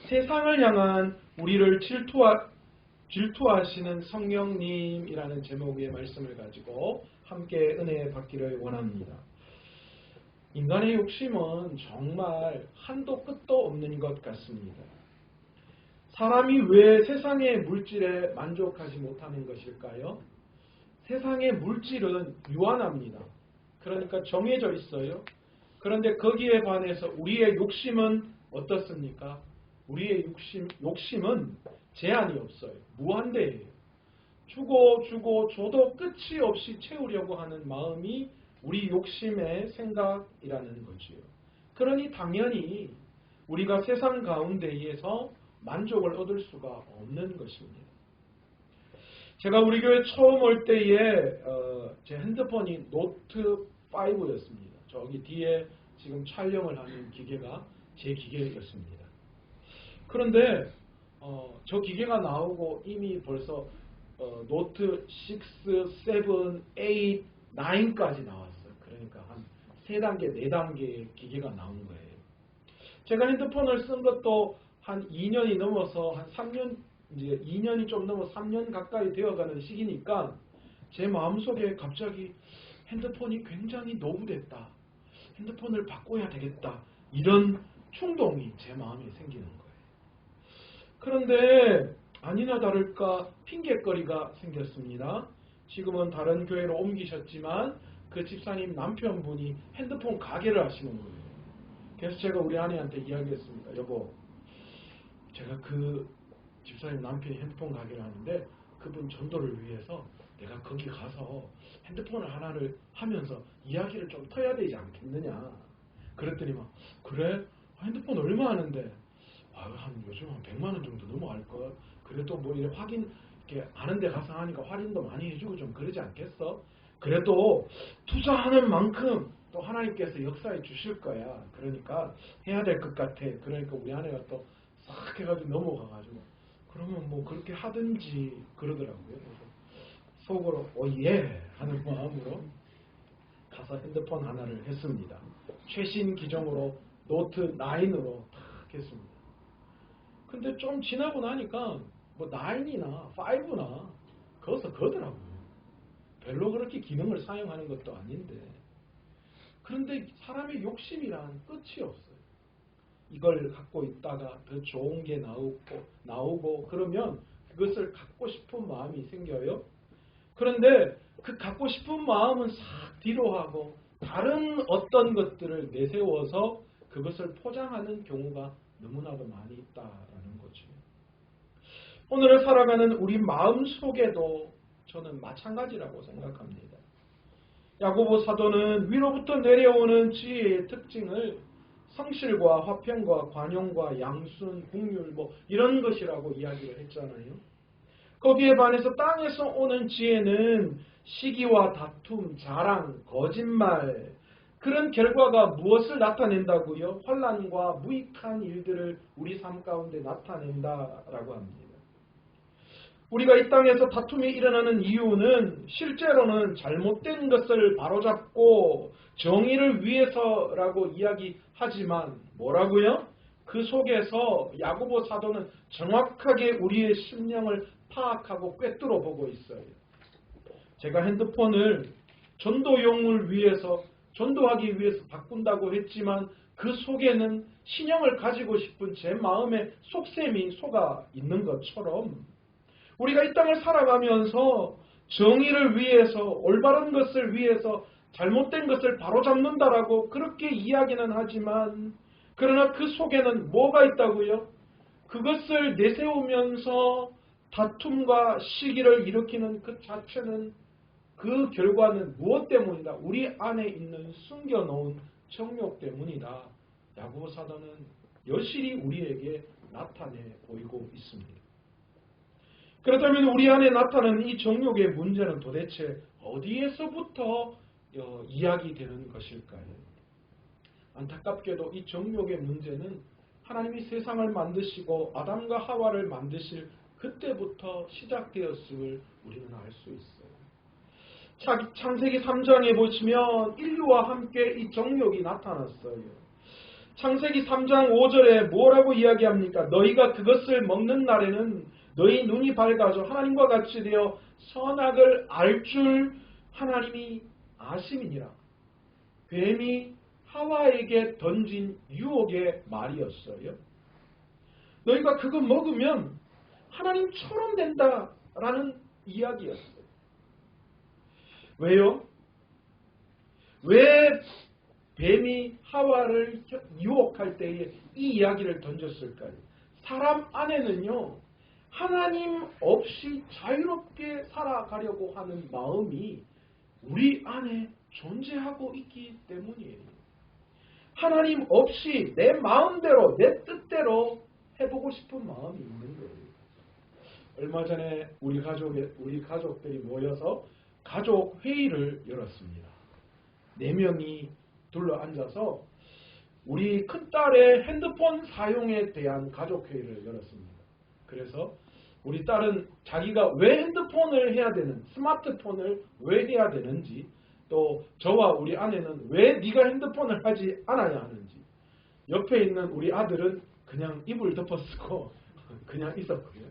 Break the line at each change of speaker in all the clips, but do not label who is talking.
세상을 향한 우리를 질투하시는 성령님이라는 제목의 말씀을 가지고 함께 은혜 받기를 원합니다. 인간의 욕심은 정말 한도 끝도 없는 것 같습니다. 사람이 왜 세상의 물질에 만족하지 못하는 것일까요? 세상의 물질은 유한합니다. 그러니까 정해져 있어요. 그런데 거기에 반해서 우리의 욕심은 어떻습니까? 우리의 욕심은 제한이 없어요. 무한대예요. 주고 줘도 끝이 없이 채우려고 하는 마음이 우리 욕심의 생각이라는 거지요. 그러니 당연히 우리가 세상 가운데에서 만족을 얻을 수가 없는 것입니다. 제가 우리 교회 처음 올 때에 제 핸드폰이 노트 5였습니다. 저기 뒤에 지금 촬영을 하는 기계가 제 기계였습니다. 그런데 저 기계가 나오고 이미 벌써 노트 6, 7, 8, 9까지 나왔어요. 그러니까 한 3단계, 4단계의 기계가 나온 거예요. 제가 핸드폰을 쓴 것도 한 2년이 넘어서 한 3년, 이제 2년이 좀 넘어 3년 가까이 되어가는 시기니까 제 마음속에 갑자기 핸드폰이 굉장히 노후됐다. 핸드폰을 바꿔야 되겠다. 이런 충동이 제 마음에 생기는 거예요. 그런데 아니나 다를까 핑곗거리가 생겼습니다. 지금은 다른 교회로 옮기셨지만 그 집사님 남편분이 핸드폰 가게를 하시는 거예요. 그래서 제가 우리 아내한테 이야기했습니다. 여보, 제가 그 집사님 남편이 핸드폰 가게를 하는데 그분 전도를 위해서 내가 거기 가서 핸드폰을 하나를 하면서 이야기를 좀 터야 되지 않겠느냐. 그랬더니 막 그래? 핸드폰 얼마 하는데? 한 요즘 한 100만 원 정도 넘어갈걸. 그래도 뭐 이렇게 이렇게 아는 데 가서 하니까 할인도 많이 해주고 좀 그러지 않겠어? 그래도 투자하는 만큼 또 하나님께서 역사해 주실 거야. 그러니까 해야 될 것 같아. 그러니까 우리 아내가 또 싹 해가지고 넘어가가지고 그러면 뭐 그렇게 하든지 그러더라고요. 그래서 속으로 예 하는 마음으로 가서 핸드폰 하나를 했습니다. 최신 기종으로 노트 9으로 탁 했습니다. 근데 좀 지나고 나니까 뭐 9이나 5나 거기서 거더라고요. 별로 그렇게 기능을 사용하는 것도 아닌데. 그런데 사람의 욕심이란 끝이 없어요. 이걸 갖고 있다가 더 좋은 게 나오고 그러면 그것을 갖고 싶은 마음이 생겨요. 그런데 그 갖고 싶은 마음은 싹 뒤로 하고 다른 어떤 것들을 내세워서 그것을 포장하는 경우가 너무나도 많이 있다라는 거죠. 오늘을 살아가는 우리 마음 속에도 저는 마찬가지라고 생각합니다. 야고보 사도는 위로부터 내려오는 지혜의 특징을 성실과 화평과 관용과 양순, 국률 뭐 이런 것이라고 이야기를 했잖아요. 거기에 반해서 땅에서 오는 지혜는 시기와 다툼, 자랑, 거짓말 그런 결과가 무엇을 나타낸다고요? 환난과 무익한 일들을 우리 삶 가운데 나타낸다라고 합니다. 우리가 이 땅에서 다툼이 일어나는 이유는 실제로는 잘못된 것을 바로잡고 정의를 위해서라고 이야기하지만 뭐라고요? 그 속에서 야고보 사도는 정확하게 우리의 심령을 파악하고 꿰뚫어 보고 있어요. 제가 핸드폰을 전도용을 위해서 전도하기 위해서 바꾼다고 했지만 그 속에는 신령을 가지고 싶은 제 마음의 속셈이 속아 있는 것처럼 우리가 이 땅을 살아가면서 정의를 위해서 올바른 것을 위해서 잘못된 것을 바로잡는다라고 그렇게 이야기는 하지만 그러나 그 속에는 뭐가 있다고요? 그것을 내세우면서 다툼과 시기를 일으키는 그 자체는 그 결과는 무엇 때문이다? 우리 안에 있는 숨겨놓은 정욕 때문이다. 야고보 사도는 여실히 우리에게 나타내 보이고 있습니다. 그렇다면 우리 안에 나타나는 이 정욕의 문제는 도대체 어디에서부터 이야기되는 것일까요? 안타깝게도 이 정욕의 문제는 하나님이 세상을 만드시고 아담과 하와를 만드실 그때부터 시작되었음을 우리는 알 수 있어요. 창세기 3장에 보시면 인류와 함께 이 정욕이 나타났어요. 창세기 3장 5절에 뭐라고 이야기합니까? 너희가 그것을 먹는 날에는 너희 눈이 밝아져 하나님과 같이 되어 선악을 알 줄 하나님이 아심이니라. 뱀이 하와에게 던진 유혹의 말이었어요. 너희가 그거 먹으면 하나님처럼 된다라는 이야기였어요. 왜요? 왜 뱀이 하와를 유혹할 때에 이 이야기를 던졌을까요? 사람 안에는요, 하나님 없이 자유롭게 살아가려고 하는 마음이 우리 안에 존재하고 있기 때문이에요. 하나님 없이 내 마음대로, 내 뜻대로 해보고 싶은 마음이 있는 거예요. 얼마 전에 우리 가족들이 모여서 가족 회의를 열었습니다. 4명이 둘러 앉아서 우리 큰딸의 핸드폰 사용에 대한 가족 회의를 열었습니다. 그래서 우리 딸은 자기가 왜 핸드폰을 해야 되는, 스마트폰을 왜 해야 되는지, 또 저와 우리 아내는 왜 네가 핸드폰을 하지 않아야 하는지, 옆에 있는 우리 아들은 그냥 입을 덮어쓰고 그냥 있었고요.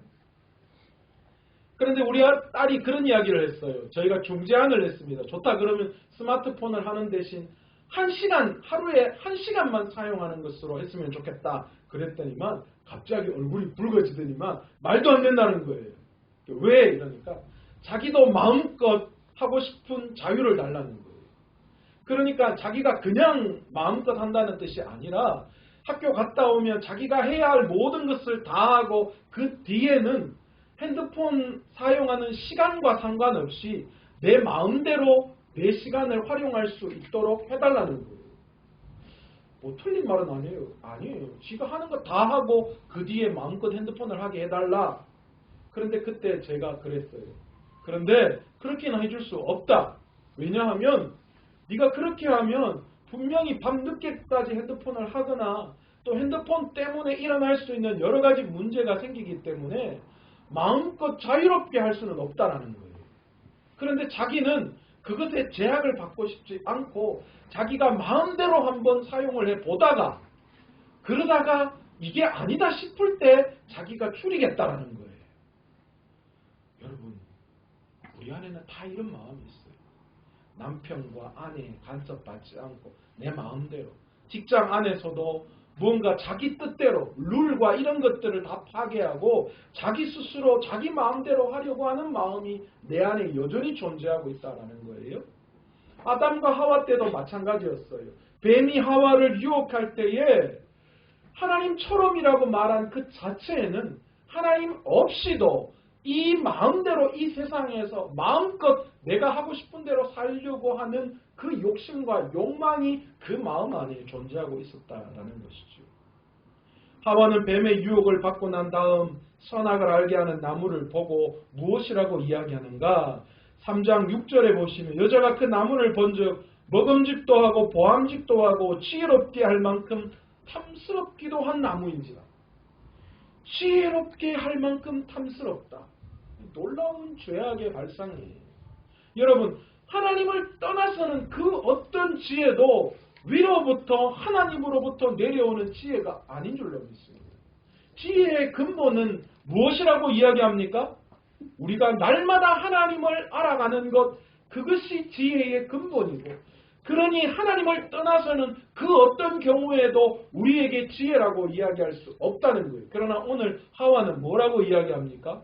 그런데 우리 딸이 그런 이야기를 했어요. 저희가 중재안을 냈습니다. 좋다 그러면 스마트폰을 하는 대신 하루에 1시간만 사용하는 것으로 했으면 좋겠다 그랬더니만 갑자기 얼굴이 붉어지더니만 말도 안 된다는 거예요. 왜? 이러니까 자기도 마음껏 하고 싶은 자유를 달라는 거예요. 그러니까 자기가 그냥 마음껏 한다는 뜻이 아니라 학교 갔다 오면 자기가 해야 할 모든 것을 다 하고 그 뒤에는 핸드폰 사용하는 시간과 상관없이 내 마음대로 내 시간을 활용할 수 있도록 해달라는 거예요. 뭐 틀린 말은 아니에요. 아니에요. 지가 하는 거 다 하고 그 뒤에 마음껏 핸드폰을 하게 해달라. 그런데 그때 제가 그랬어요. 그런데 그렇게는 해줄 수 없다. 왜냐하면 네가 그렇게 하면 분명히 밤늦게까지 핸드폰을 하거나 또 핸드폰 때문에 일어날 수 있는 여러 가지 문제가 생기기 때문에 마음껏 자유롭게 할 수는 없다라는 거예요. 그런데 자기는 그것에 제약을 받고 싶지 않고 자기가 마음대로 한번 사용을 해보다가 그러다가 이게 아니다 싶을 때 자기가 줄이겠다라는 거예요. 여러분, 우리 안에는 다 이런 마음이 있어요. 남편과 아내의 간섭받지 않고 내 마음대로, 직장 안에서도 뭔가 자기 뜻대로 룰과 이런 것들을 다 파괴하고 자기 스스로 자기 마음대로 하려고 하는 마음이 내 안에 여전히 존재하고 있다는 거예요. 아담과 하와 때도 마찬가지였어요. 뱀이 하와를 유혹할 때에 하나님처럼이라고 말한 그 자체에는 하나님 없이도 이 마음대로 이 세상에서 마음껏 내가 하고 싶은 대로 살려고 하는 그 욕심과 욕망이 그 마음 안에 존재하고 있었다라는 것이죠. 하와는 뱀의 유혹을 받고 난 다음 선악을 알게 하는 나무를 보고 무엇이라고 이야기하는가? 3장 6절에 보시면 여자가 그 나무를 본즉 먹음직도 하고 보암직도 하고 지혜롭게 할 만큼 탐스럽기도 한 나무인지라. 지혜롭게 할 만큼 탐스럽다. 놀라운 죄악의 발상이에요. 여러분, 하나님을 떠나서는 그 어떤 지혜도 위로부터 하나님으로부터 내려오는 지혜가 아닌 줄로 믿습니다. 지혜의 근본은 무엇이라고 이야기합니까? 우리가 날마다 하나님을 알아가는 것, 그것이 지혜의 근본이고, 그러니 하나님을 떠나서는 그 어떤 경우에도 우리에게 지혜라고 이야기할 수 없다는 거예요. 그러나 오늘 하와는 뭐라고 이야기합니까?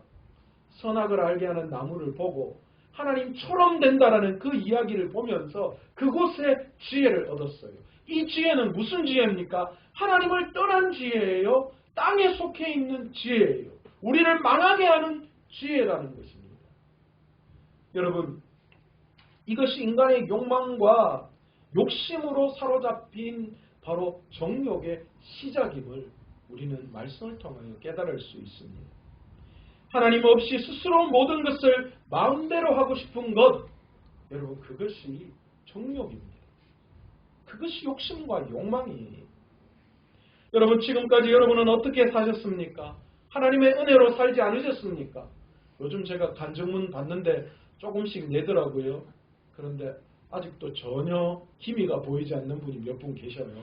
선악을 알게 하는 나무를 보고 하나님처럼 된다라는 그 이야기를 보면서 그곳에 지혜를 얻었어요. 이 지혜는 무슨 지혜입니까? 하나님을 떠난 지혜예요. 땅에 속해 있는 지혜예요. 우리를 망하게 하는 지혜라는 것입니다. 여러분, 이것이 인간의 욕망과 욕심으로 사로잡힌 바로 정욕의 시작임을 우리는 말씀을 통하여 깨달을 수 있습니다. 하나님 없이 스스로 모든 것을 마음대로 하고 싶은 것, 여러분 그것이 정욕입니다. 그것이 욕심과 욕망이에요. 여러분 지금까지 여러분은 어떻게 사셨습니까? 하나님의 은혜로 살지 않으셨습니까? 요즘 제가 간증문 봤는데 조금씩 내더라고요. 그런데 아직도 전혀 기미가 보이지 않는 분이 몇 분 계셔요.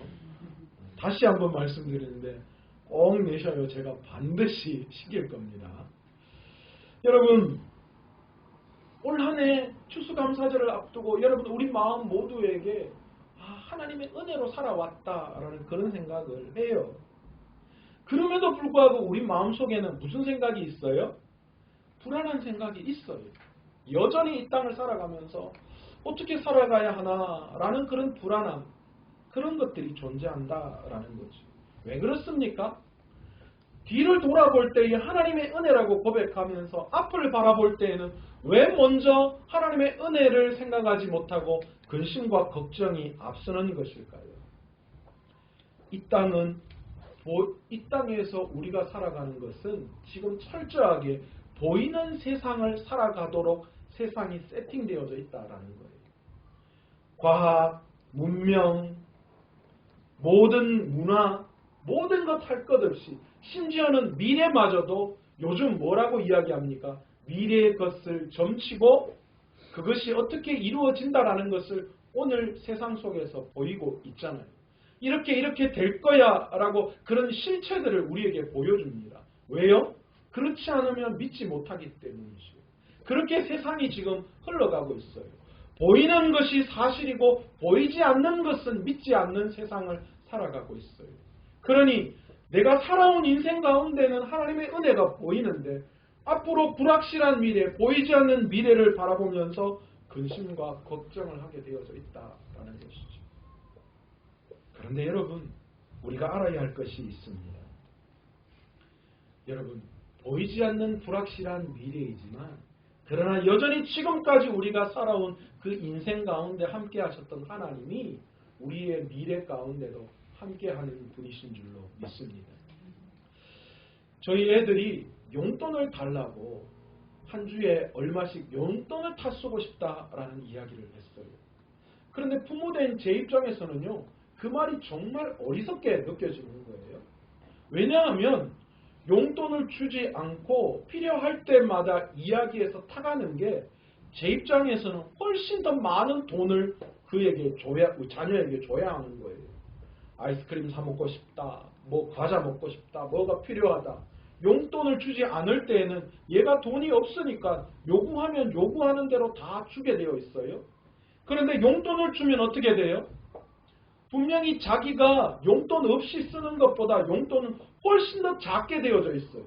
다시 한번 말씀드리는데 꼭 내셔요. 제가 반드시 시킬 겁니다. 여러분, 올 한 해 추수감사절을 앞두고 여러분 우리 마음 모두에게 하나님의 은혜로 살아왔다라는 그런 생각을 해요. 그럼에도 불구하고 우리 마음속에는 무슨 생각이 있어요? 불안한 생각이 있어요. 여전히 이 땅을 살아가면서 어떻게 살아가야 하나라는 그런 불안함, 그런 것들이 존재한다라는 거죠. 왜 그렇습니까? 뒤를 돌아볼 때에 하나님의 은혜라고 고백하면서 앞을 바라볼 때에는 왜 먼저 하나님의 은혜를 생각하지 못하고 근심과 걱정이 앞서는 것일까요? 이 땅에서 우리가 살아가는 것은 지금 철저하게 보이는 세상을 살아가도록 세상이 세팅되어져 있다는 거예요. 과학, 문명, 모든 문화, 모든 것 할 것 없이 심지어는 미래마저도 요즘 뭐라고 이야기합니까? 미래의 것을 점치고 그것이 어떻게 이루어진다라는 것을 오늘 세상 속에서 보이고 있잖아요. 이렇게 될 거야 라고 그런 실체들을 우리에게 보여줍니다. 왜요? 그렇지 않으면 믿지 못하기 때문이죠. 그렇게 세상이 지금 흘러가고 있어요. 보이는 것이 사실이고 보이지 않는 것은 믿지 않는 세상을 살아가고 있어요. 그러니 내가 살아온 인생 가운데는 하나님의 은혜가 보이는데 앞으로 불확실한 미래, 보이지 않는 미래를 바라보면서 근심과 걱정을 하게 되어져 있다라는 것이죠. 그런데 여러분, 우리가 알아야 할 것이 있습니다. 여러분, 보이지 않는 불확실한 미래이지만 그러나 여전히 지금까지 우리가 살아온 그 인생 가운데 함께 하셨던 하나님이 우리의 미래 가운데도 함께하는 분이신 줄로 믿습니다. 저희 애들이 용돈을 달라고 한 주에 얼마씩 용돈을 다 쓰고 싶다라는 이야기를 했어요. 그런데 부모된 제 입장에서는요, 그 말이 정말 어리석게 느껴지는 거예요. 왜냐하면 용돈을 주지 않고 필요할 때마다 이야기해서 타가는 게 제 입장에서는 훨씬 더 많은 돈을 그에게 자녀에게 줘야 하는 거예요. 아이스크림 사 먹고 싶다, 뭐 과자 먹고 싶다, 뭐가 필요하다. 용돈을 주지 않을 때에는 얘가 돈이 없으니까 요구하면 요구하는 대로 다 주게 되어 있어요. 그런데 용돈을 주면 어떻게 돼요? 분명히 자기가 용돈 없이 쓰는 것보다 용돈은 훨씬 더 작게 되어져 있어요.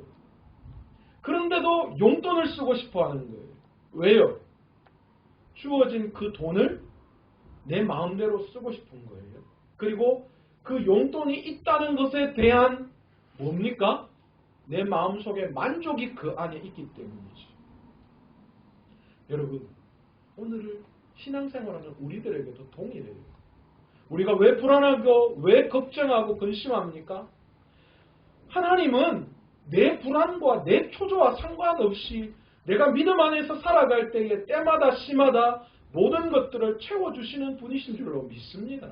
그런데도 용돈을 쓰고 싶어 하는 거예요. 왜요? 주어진 그 돈을 내 마음대로 쓰고 싶은 거예요. 그리고 그 용돈이 있다는 것에 대한 뭡니까? 내 마음속에 만족이 그 안에 있기 때문이죠. 여러분, 오늘 신앙생활하는 우리들에게도 동일해요. 우리가 왜 불안하고 왜 걱정하고 근심합니까? 하나님은 내 불안과 내 초조와 상관없이 내가 믿음 안에서 살아갈 때에 때마다 시마다 모든 것들을 채워주시는 분이신 줄로 믿습니다.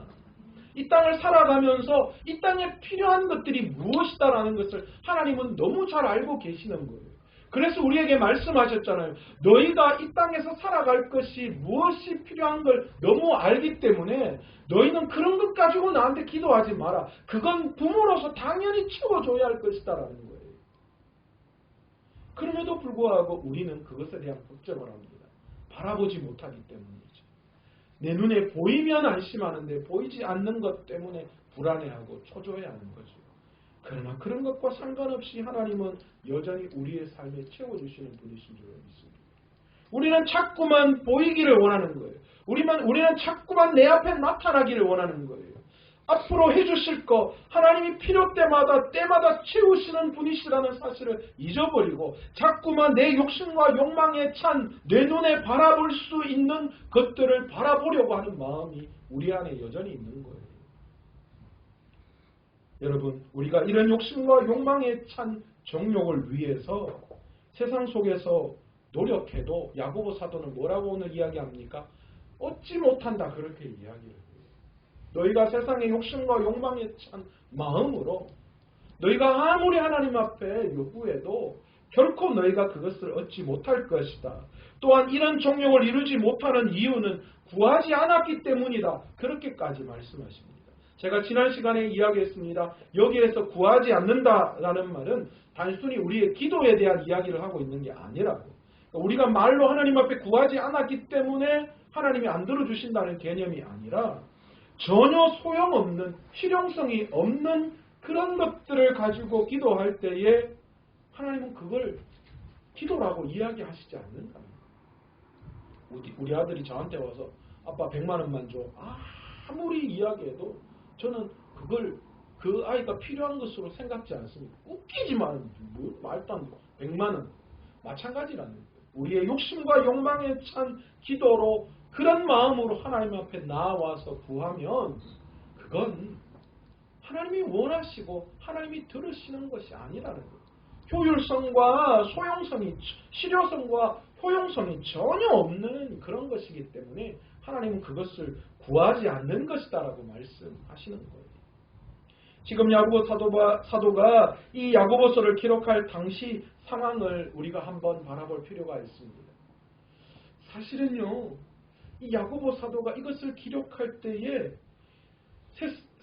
이 땅을 살아가면서 이 땅에 필요한 것들이 무엇이다라는 것을 하나님은 너무 잘 알고 계시는 거예요. 그래서 우리에게 말씀하셨잖아요. 너희가 이 땅에서 살아갈 것이 무엇이 필요한 걸 너무 알기 때문에 너희는 그런 것 가지고 나한테 기도하지 마라. 그건 부모로서 당연히 채워줘야 할 것이다라는 거예요. 그럼에도 불구하고 우리는 그것에 대한 걱정을 합니다. 바라보지 못하기 때문이죠. 내 눈에 보이면 안심하는데 보이지 않는 것 때문에 불안해하고 초조해하는 거죠. 그러나 그런 것과 상관없이 하나님은 여전히 우리의 삶에 채워주시는 분이신 줄 믿습니다. 우리는 자꾸만 보이기를 원하는 거예요. 우리는 자꾸만 내 앞에 나타나기를 원하는 거예요. 앞으로 해주실 거 하나님이 필요 때마다 채우시는 분이시라는 사실을 잊어버리고 자꾸만 내 욕심과 욕망에 찬 내 눈에 바라볼 수 있는 것들을 바라보려고 하는 마음이 우리 안에 여전히 있는 거예요. 여러분, 우리가 이런 욕심과 욕망에 찬 정욕을 위해서 세상 속에서 노력해도 야고보 사도는 뭐라고 오늘 이야기합니까? 얻지 못한다, 그렇게 이야기를 해요. 너희가 세상의 욕심과 욕망에 찬 마음으로 너희가 아무리 하나님 앞에 요구해도 결코 너희가 그것을 얻지 못할 것이다. 또한 이런 정욕을 이루지 못하는 이유는 구하지 않았기 때문이다. 그렇게까지 말씀하십니다. 제가 지난 시간에 이야기했습니다. 여기에서 구하지 않는다라는 말은 단순히 우리의 기도에 대한 이야기를 하고 있는 게 아니라고. 우리가 말로 하나님 앞에 구하지 않았기 때문에 하나님이 안 들어주신다는 개념이 아니라 전혀 소용없는, 실용성이 없는 그런 것들을 가지고 기도할 때에 하나님은 그걸 기도라고 이야기하시지 않는다. 우리 아들이 저한테 와서 아빠 100만 원만 줘. 아무리 이야기해도 저는 그걸 그 아이가 필요한 것으로 생각지 않습니다. 웃기지만 뭐 말도 안 돼. 100만 원 마찬가지라는 거예요. 우리의 욕심과 욕망에 찬 기도로 그런 마음으로 하나님 앞에 나와서 구하면 그건 하나님이 원하시고 하나님이 들으시는 것이 아니라는 거예요. 효율성과 소용성이, 실효성과 효용성이 전혀 없는 그런 것이기 때문에 하나님은 그것을 구하지 않는 것이다라고 말씀하시는 거예요. 지금 야고보 사도가 이 야고보서를 기록할 당시 상황을 우리가 한번 바라볼 필요가 있습니다. 사실은요, 이 야고보 사도가 이것을 기록할 때에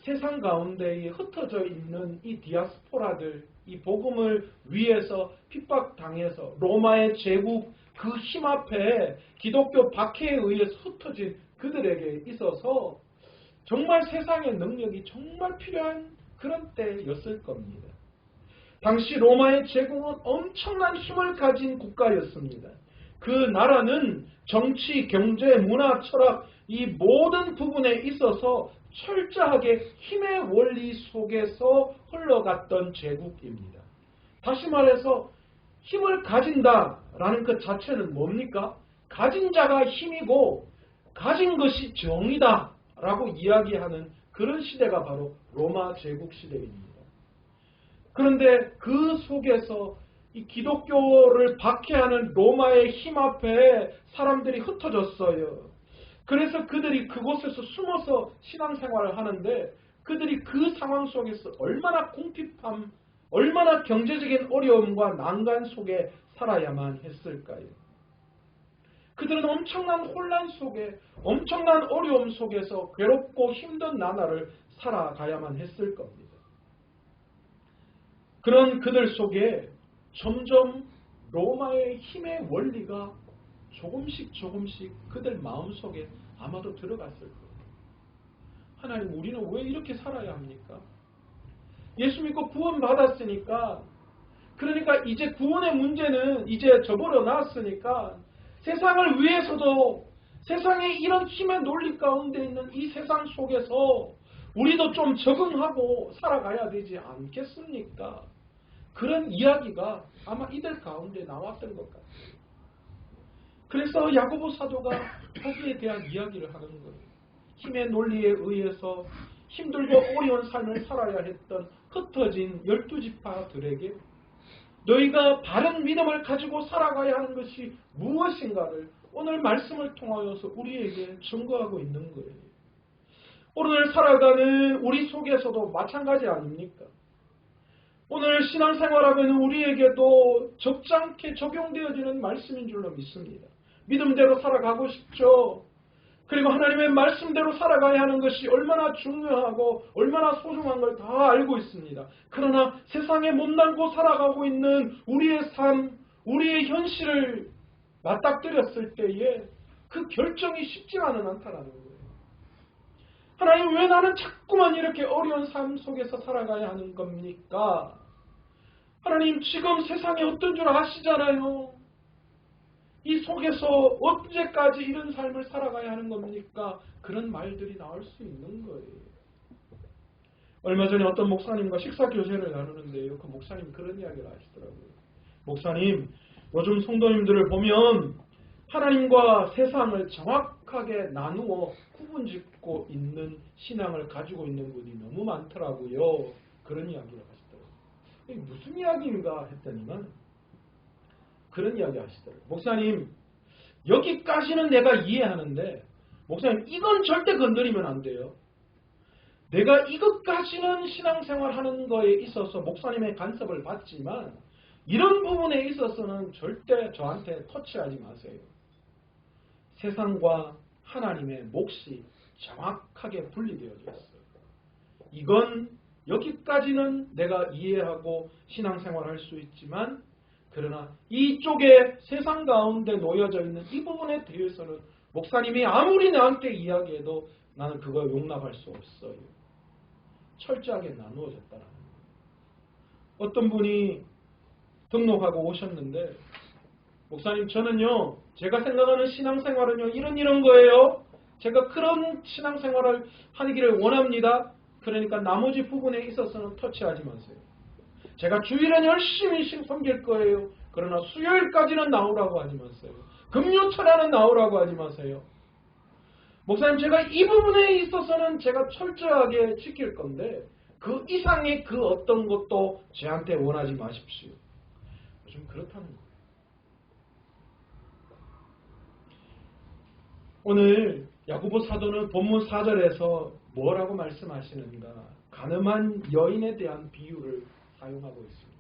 세상 가운데에 흩어져 있는 이 디아스포라들, 이 복음을 위해서 핍박당해서 로마의 제국 그 힘 앞에 기독교 박해에 의해서 흩어진 그들에게 있어서 정말 세상의 능력이 정말 필요한 그런 때였을 겁니다. 당시 로마의 제국은 엄청난 힘을 가진 국가였습니다. 그 나라는 정치, 경제, 문화, 철학 이 모든 부분에 있어서 철저하게 힘의 원리 속에서 흘러갔던 제국입니다. 다시 말해서 힘을 가진다라는 것 자체는 뭡니까? 가진 자가 힘이고 가진 것이 정의다 라고 이야기하는 그런 시대가 바로 로마 제국 시대입니다. 그런데 그 속에서 이 기독교를 박해하는 로마의 힘 앞에 사람들이 흩어졌어요. 그래서 그들이 그곳에서 숨어서 신앙생활을 하는데 그들이 그 상황 속에서 얼마나 궁핍함, 얼마나 경제적인 어려움과 난관 속에 살아야만 했을까요? 그들은 엄청난 혼란 속에, 엄청난 어려움 속에서 괴롭고 힘든 나날을 살아가야만 했을 겁니다. 그런 그들 속에 점점 로마의 힘의 원리가 조금씩 그들 마음속에 아마도 들어갔을 거예요. 하나님, 우리는 왜 이렇게 살아야 합니까? 예수 믿고 구원 받았으니까, 그러니까 이제 구원의 문제는 이제 저버려 놨으니까 세상을 위해서도 세상의 이런 힘의 논리 가운데 있는 이 세상 속에서 우리도 좀 적응하고 살아가야 되지 않겠습니까? 그런 이야기가 아마 이들 가운데 나왔던 것 같아요. 그래서 야고보 사도가 거기에 대한 이야기를 하는 거예요. 힘의 논리에 의해서 힘들고 어려운 삶을 살아야 했던 흩어진 12지파들에게 너희가 바른 믿음을 가지고 살아가야 하는 것이 무엇인가를 오늘 말씀을 통하여서 우리에게 증거하고 있는 거예요. 오늘 살아가는 우리 속에서도 마찬가지 아닙니까? 오늘 신앙생활하면 우리에게도 적잖게 적용되어지는 말씀인 줄로 믿습니다. 믿음대로 살아가고 싶죠. 그리고 하나님의 말씀대로 살아가야 하는 것이 얼마나 중요하고 얼마나 소중한 걸 다 알고 있습니다. 그러나 세상에 못난고 살아가고 있는 우리의 삶, 우리의 현실을 맞닥뜨렸을 때에 그 결정이 쉽지만은 않다라는 거예요. 하나님, 왜 나는 자꾸만 이렇게 어려운 삶 속에서 살아가야 하는 겁니까? 하나님, 지금 세상이 어떤 줄 아시잖아요. 이 속에서 언제까지 이런 삶을 살아가야 하는 겁니까? 그런 말들이 나올 수 있는 거예요. 얼마 전에 어떤 목사님과 식사 교제를 나누는데요. 그 목사님이 그런 이야기를 하시더라고요. 목사님, 요즘 성도님들을 보면 하나님과 세상을 정확하게 나누어 구분짓고 있는 신앙을 가지고 있는 분이 너무 많더라고요. 그런 이야기를 하시더라고요. 이게 무슨 이야기인가 했더니만 그런 이야기 하시더라고요. 목사님, 여기까지는 내가 이해하는데 목사님, 이건 절대 건드리면 안 돼요. 내가 이것까지는 신앙생활 하는 거에 있어서 목사님의 간섭을 받지만 이런 부분에 있어서는 절대 저한테 터치하지 마세요. 세상과 하나님의 몫이 정확하게 분리되어져 있어요. 이건 여기까지는 내가 이해하고 신앙생활할 수 있지만 그러나 이쪽에 세상 가운데 놓여져 있는 이 부분에 대해서는 목사님이 아무리 나한테 이야기해도 나는 그거 용납할 수 없어요. 철저하게 나누어졌다는 거예요. 어떤 분이 등록하고 오셨는데 목사님 저는요 제가 생각하는 신앙생활은요 이런 거예요. 제가 그런 신앙생활을 하기를 원합니다. 그러니까 나머지 부분에 있어서는 터치하지 마세요. 제가 주일은 열심히 섬길 거예요. 그러나 수요일까지는 나오라고 하지 마세요. 금요철에는 나오라고 하지 마세요. 목사님 제가 이 부분에 있어서는 제가 철저하게 지킬 건데 그 이상의 그 어떤 것도 저한테 원하지 마십시오. 요즘 그렇다는 거예요. 오늘 야고보 사도는 본문 4절에서 뭐라고 말씀하시는가? 가늠한 여인에 대한 비유를 사용하고 있습니다.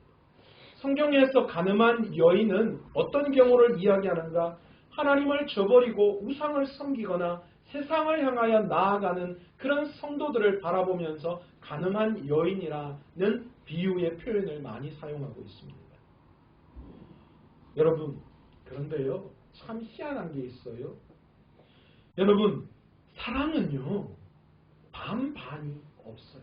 성경에서 가늠한 여인은 어떤 경우를 이야기하는가? 하나님을 저버리고 우상을 섬기거나 세상을 향하여 나아가는 그런 성도들을 바라보면서 가늠한 여인이라는 비유의 표현을 많이 사용하고 있습니다. 여러분, 그런데요, 참 희한한 게 있어요. 여러분, 사랑은요, 반반이 없어요.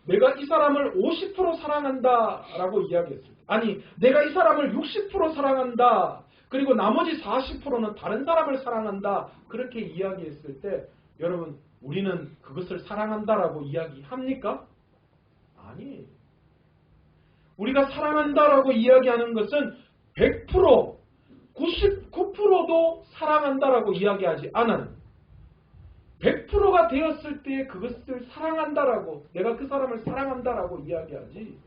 내가 이 사람을 50% 사랑한다라고 이야기했을 때, 아니, 내가 이 사람을 60% 사랑한다, 그리고 나머지 40%는 다른 사람을 사랑한다, 그렇게 이야기했을 때, 여러분, 우리는 그것을 사랑한다라고 이야기합니까? 아니에요. 우리가 사랑한다라고 이야기하는 것은 100%, 99%도 사랑한다라고 이야기하지 않아요. 100%가 되었을 때 그것을 사랑한다라고, 내가 그 사람을 사랑한다라고 이야기하지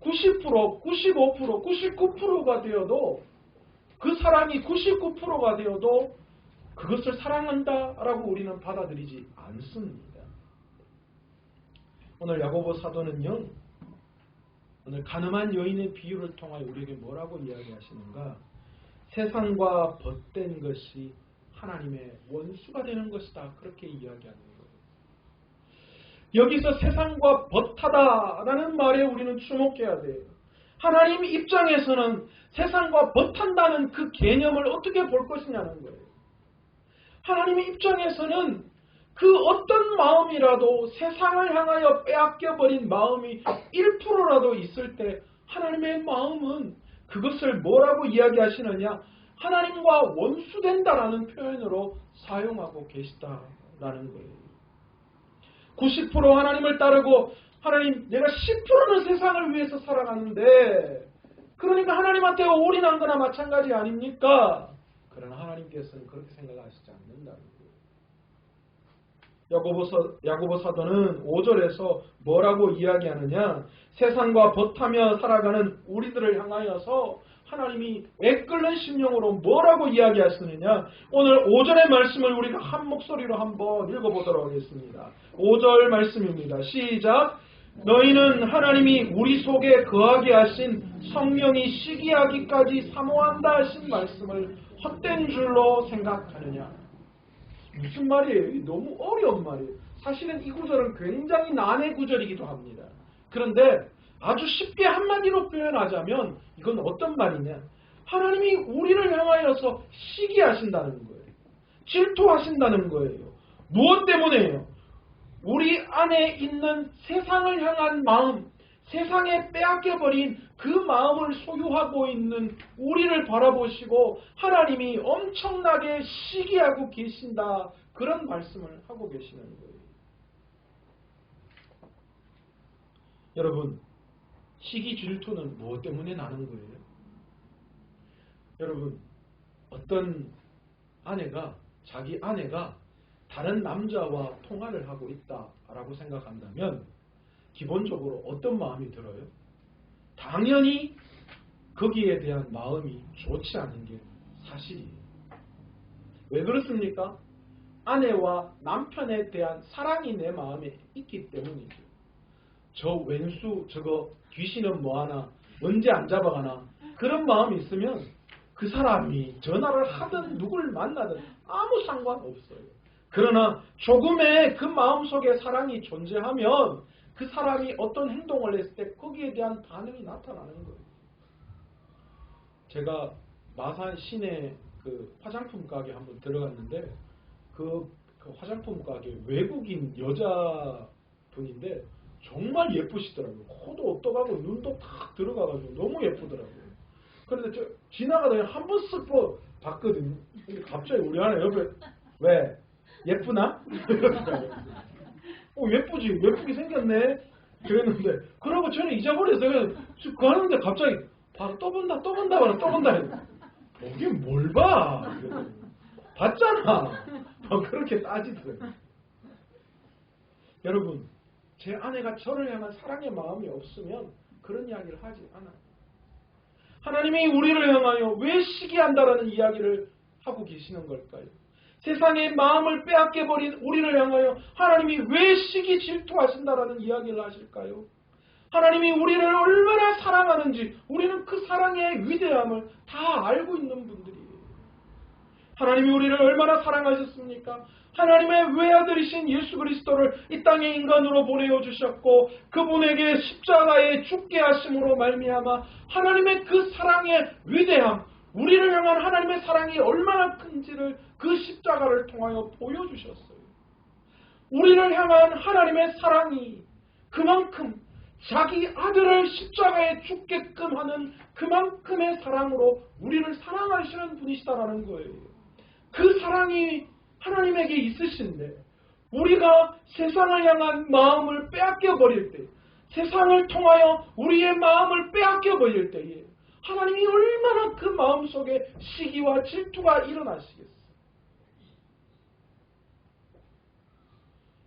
90%, 95%, 99%가 되어도 그 사랑이 99%가 되어도 그것을 사랑한다라고 우리는 받아들이지 않습니다. 오늘 야고보 사도는요, 오늘 가늠한 여인의 비유를 통하여 우리에게 뭐라고 이야기하시는가? 세상과 벗된 것이 하나님의 원수가 되는 것이다. 그렇게 이야기하는 거예요. 여기서 세상과 벗하다라는 말에 우리는 주목해야 돼요. 하나님 입장에서는 세상과 벗한다는 그 개념을 어떻게 볼 것이냐는 거예요. 하나님 입장에서는 그 어떤 마음이라도 세상을 향하여 빼앗겨버린 마음이 1%라도 있을 때 하나님의 마음은 그것을 뭐라고 이야기하시느냐? 하나님과 원수된다라는 표현으로 사용하고 계시다라는 거예요. 90% 하나님을 따르고 하나님 내가 10%는 세상을 위해서 살아가는데 그러니까 하나님한테 올인한 거나 마찬가지 아닙니까? 그러나 하나님께서는 그렇게 생각하시지 않는다는 거예요. 야고보 사도는 5절에서 뭐라고 이야기하느냐? 세상과 벗하며 살아가는 우리들을 향하여서 하나님이 애끓는 심령으로 뭐라고 이야기하시느냐? 오늘 5절의 말씀을 우리가 한 목소리로 한번 읽어보도록 하겠습니다. 5절 말씀입니다. 시작! 너희는 하나님이 우리 속에 거하게 하신 성령이 시기하기까지 사모한다 하신 말씀을 헛된 줄로 생각하느냐? 무슨 말이에요? 너무 어려운 말이에요. 사실은 이 구절은 굉장히 난해 구절이기도 합니다. 그런데 아주 쉽게 한마디로 표현하자면 이건 어떤 말이냐? 하나님이 우리를 향하여서 시기하신다는 거예요. 질투하신다는 거예요. 무엇 때문에요? 우리 안에 있는 세상을 향한 마음, 세상에 빼앗겨버린 그 마음을 소유하고 있는 우리를 바라보시고 하나님이 엄청나게 시기하고 계신다. 그런 말씀을 하고 계시는 거예요. 여러분, 시기 질투는 무엇 때문에 나는 거예요? 여러분, 어떤 아내가 자기 아내가 다른 남자와 통화를 하고 있다라고 생각한다면 기본적으로 어떤 마음이 들어요? 당연히 거기에 대한 마음이 좋지 않은 게 사실이에요. 왜 그렇습니까? 아내와 남편에 대한 사랑이 내 마음에 있기 때문이죠. 저 왼수 저거 귀신은 뭐하나 언제 안 잡아가나 그런 마음이 있으면 그 사람이 전화를 하든 누굴 만나든 아무 상관없어요. 그러나 조금의 그 마음속에 사랑이 존재하면 그 사람이 어떤 행동을 했을 때 거기에 대한 반응이 나타나는 거예요. 제가 마산 시내 그 화장품 가게 한번 들어갔는데 그 화장품 가게 외국인 여자분인데 정말 예쁘시더라고요. 코도 오똑하고 눈도 탁 들어가가지고 너무 예쁘더라고요. 그런데 저 지나가다 한 번 쓱 봤거든요. 근데 갑자기 우리 하나 옆에 왜? 예쁘나? 예쁘지. 예쁘게 생겼네. 그랬는데 그러고 저는 잊어버렸어요. 그 하는데 갑자기 또 본다. 보긴 뭘 봐. 봤잖아. 그렇게 따지더라고요. 여러분, 제 아내가 저를 향한 사랑의 마음이 없으면 그런 이야기를 하지 않아요. 하나님이 우리를 향하여 왜 시기한다라는 이야기를 하고 계시는 걸까요? 세상의 마음을 빼앗겨버린 우리를 향하여 하나님이 왜 시기 질투하신다라는 이야기를 하실까요? 하나님이 우리를 얼마나 사랑하는지 우리는 그 사랑의 위대함을 다 알고 있는 분들이에요. 하나님이 우리를 얼마나 사랑하셨습니까? 하나님의 외아들이신 예수 그리스도를 이 땅에 인간으로 보내어 주셨고 그분에게 십자가에 죽게 하심으로 말미암아 하나님의 그 사랑의 위대함, 우리를 향한 하나님의 사랑이 얼마나 큰지를 그 십자가를 통하여 보여주셨어요. 우리를 향한 하나님의 사랑이 그만큼 자기 아들을 십자가에 죽게끔 하는 그만큼의 사랑으로 우리를 사랑하시는 분이시다라는 거예요. 그 사랑이 하나님에게 있으신데 우리가 세상을 향한 마음을 빼앗겨 버릴 때, 세상을 통하여 우리의 마음을 빼앗겨 버릴 때에 하나님이 얼마나 그 마음속에 시기와 질투가 일어나시겠어요.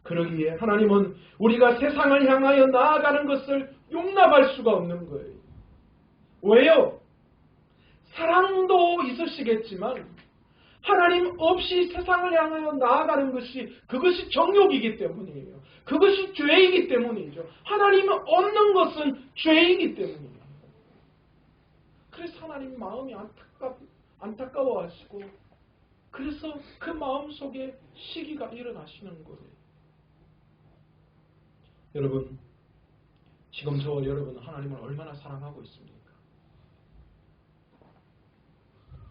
그러기에 하나님은 우리가 세상을 향하여 나아가는 것을 용납할 수가 없는 거예요. 왜요? 사랑도 있으시겠지만 하나님 없이 세상을 향하여 나아가는 것이 그것이 정욕이기 때문이에요. 그것이 죄이기 때문이죠. 하나님을 얻는 것은 죄이기 때문이에요. 그래서 하나님 마음이 안타까워하시고 그래서 그 마음속에 시기가 일어나시는 거예요. 여러분, 지금 저와 여러분은 하나님을 얼마나 사랑하고 있습니까?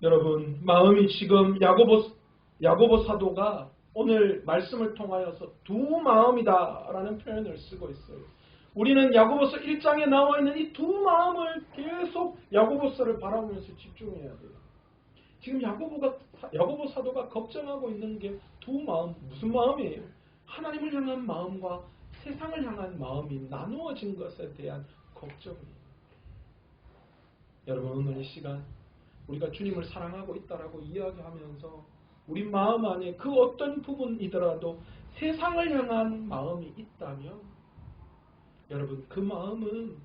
여러분, 마음이 지금 야고보 사도가 오늘 말씀을 통하여서 두 마음이다라는 표현을 쓰고 있어요. 우리는 야고보서 1장에 나와 있는 이 두 마음을 계속 야고보서를 바라보면서 집중해야 돼요. 지금 야고보 사도가 걱정하고 있는 게 두 마음, 무슨 마음이에요? 하나님을 향한 마음과 세상을 향한 마음이 나누어진 것에 대한 걱정이에요. 여러분, 오늘 이 시간 우리가 주님을 사랑하고 있다라고 이야기하면서 우리 마음 안에 그 어떤 부분이더라도 세상을 향한 마음이 있다면 여러분, 그 마음은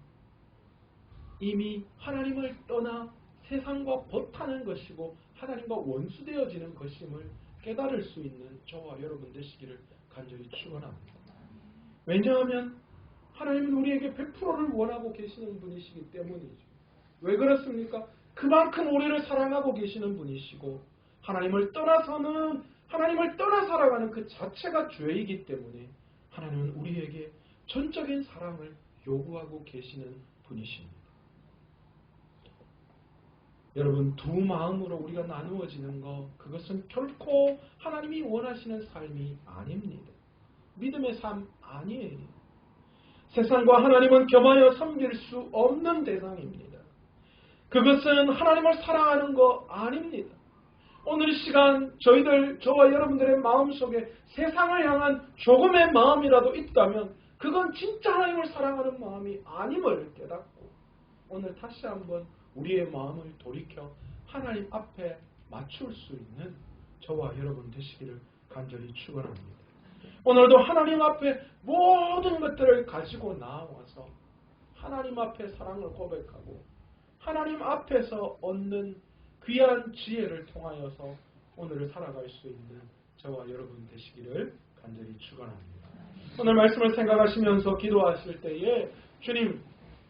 이미 하나님을 떠나 세상과 버타는 것이고 하나님과 원수되어지는 것임을 깨달을 수 있는 저와 여러분 되시기를 간절히 축원합니다. 왜냐하면 하나님은 우리에게 100%를 원하고 계시는 분이시기 때문이죠. 왜 그렇습니까? 그만큼 우리를 사랑하고 계시는 분이시고 하나님을 떠나 살아가는 그 자체가 죄이기 때문에 하나님은 우리에게 전적인 사랑을 요구하고 계시는 분이십니다. 여러분, 두 마음으로 우리가 나누어지는 것, 그것은 결코 하나님이 원하시는 삶이 아닙니다. 믿음의 삶 아니에요. 세상과 하나님은 겸하여 섬길 수 없는 대상입니다. 그것은 하나님을 사랑하는 거 아닙니다. 오늘 이 시간 저와 여러분들의 마음속에 세상을 향한 조금의 마음이라도 있다면 그건 진짜 하나님을 사랑하는 마음이 아님을 깨닫고 오늘 다시 한번 우리의 마음을 돌이켜 하나님 앞에 맞출 수 있는 저와 여러분 되시기를 간절히 축원합니다. 오늘도 하나님 앞에 모든 것들을 가지고 나와서 하나님 앞에 사랑을 고백하고 하나님 앞에서 얻는 귀한 지혜를 통하여서 오늘을 살아갈 수 있는 저와 여러분 되시기를 간절히 축원합니다. 오늘 말씀을 생각하시면서 기도하실 때에 주님,